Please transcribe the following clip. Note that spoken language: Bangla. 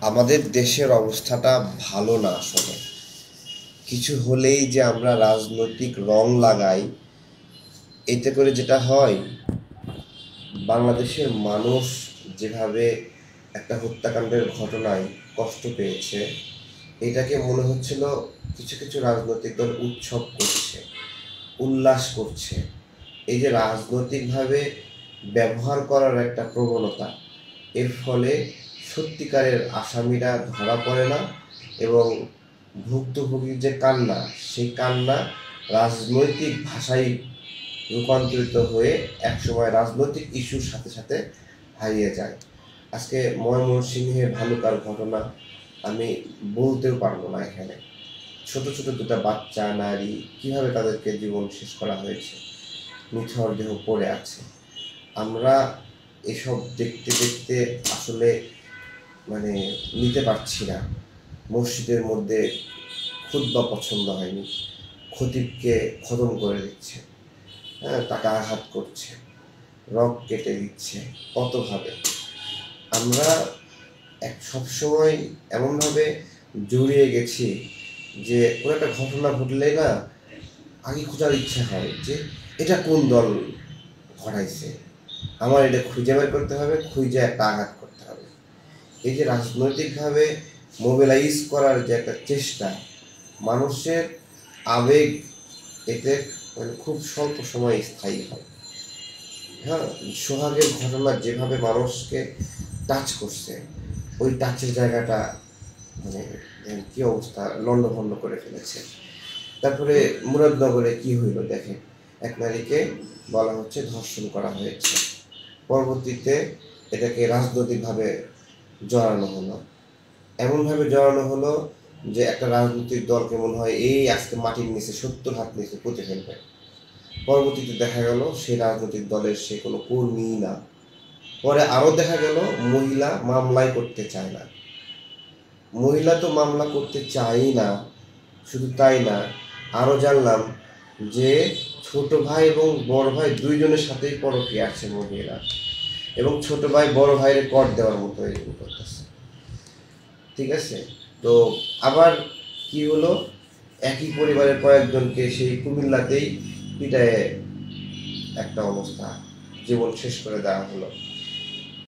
আমাদের দেশের অবস্থাটা ভালো না আসলে। কিছু হলেই যে আমরা রাজনৈতিক রং লাগাই, এতে করে যেটা হয়, বাংলাদেশের মানুষ যেভাবে একটা হত্যাকাণ্ডের ঘটনায় কষ্ট পেয়েছে, এটাকে মনে হচ্ছিল কিছু কিছু রাজনৈতিক দল উৎসব করছে, উল্লাস করছে। এই যে রাজনৈতিকভাবে ব্যবহার করার একটা প্রবণতা, এর ফলে সত্যিকারের আসামিরা ধরা পড়ে না, এবং ভুক্তভোগীর যে কান্না, সেই কান্না রাজনৈতিক ভাষায় রূপান্তরিত হয়ে একসময় রাজনৈতিক ইস্যুর সাথে সাথে হারিয়ে যায়। আজকে ময়মনসিংহে ভালুকার ঘটনা আমি বলতেও পারবো না এখানে। ছোট ছোট দুটা বাচ্চা নারী, কিভাবে তাদেরকে জীবন শেষ করা হয়েছে, নিথর দেহ পড়ে আছে। আমরা এসব দেখতে দেখতে আসলে মানে নিতে পারছি না। মসজিদের মধ্যে খুতবা পছন্দ হয়নি, খতিবকে খতম করে দিচ্ছে, হ্যাঁ, তাকে আঘাত করছে, রক কেটে দিচ্ছে কতভাবে। আমরা সবসময় এমনভাবে জড়িয়ে গেছি যে কোনো একটা ঘটনা ঘটলে না আগে খোঁজার ইচ্ছা হয় যে এটা কোন দল ঘটাইছে, আমার এটা খুঁজে বের করতে হবে, খুঁজে একটা আঘাত করতে হবে। এই যে রাজনৈতিকভাবে মোবিলাইজ করার যে একটা চেষ্টা, মানুষের আবেগ এতে খুব স্বল্প সময় স্থায়ী হয়। হ্যাঁ, সোহাগের ঘটনা যেভাবে মানুষকে টাচ করছে, ওই টাচের জায়গাটা মানে কি অবস্থা, লণ্ডভণ্ড করে ফেলেছে। তারপরে মুরাদনগরে কি হইল দেখেন, এক নারীকে বলা হচ্ছে ধর্ষণ করা হয়েছে, পরবর্তীতে এটাকে রাজনৈতিকভাবে জড়ানো হলো। এমনভাবে জড়ানো হলো যে একটা রাজনৈতিক দলকে মনে হয় এই আজকে মাটির নিচে 70 হাত নিচে পুঁতে ফেলবে। পরবর্তীতে দেখা গেল সেই রাজনৈতিক দলের সে কোনো কর্মী না। পরে আরও দেখা গেল মহিলা মামলাই করতে চায় না। মহিলা তো মামলা করতে চায়ই না, শুধু তাই না, আরও জানলাম যে ছোট ভাই এবং বড় ভাই দুইজনের সাথেই পরকীয়া আছে মহিলা, এবং ছোট ভাই বড় ভাইয়ের কর দেওয়ার মতো এরকম করতেছে। ঠিক আছে, তো আবার কি হলো, একই পরিবারের কয়েকজনকে সেই কুমিল্লাতেই পিটায়ে একটা অবস্থা, জীবন শেষ করে দেওয়া হলো।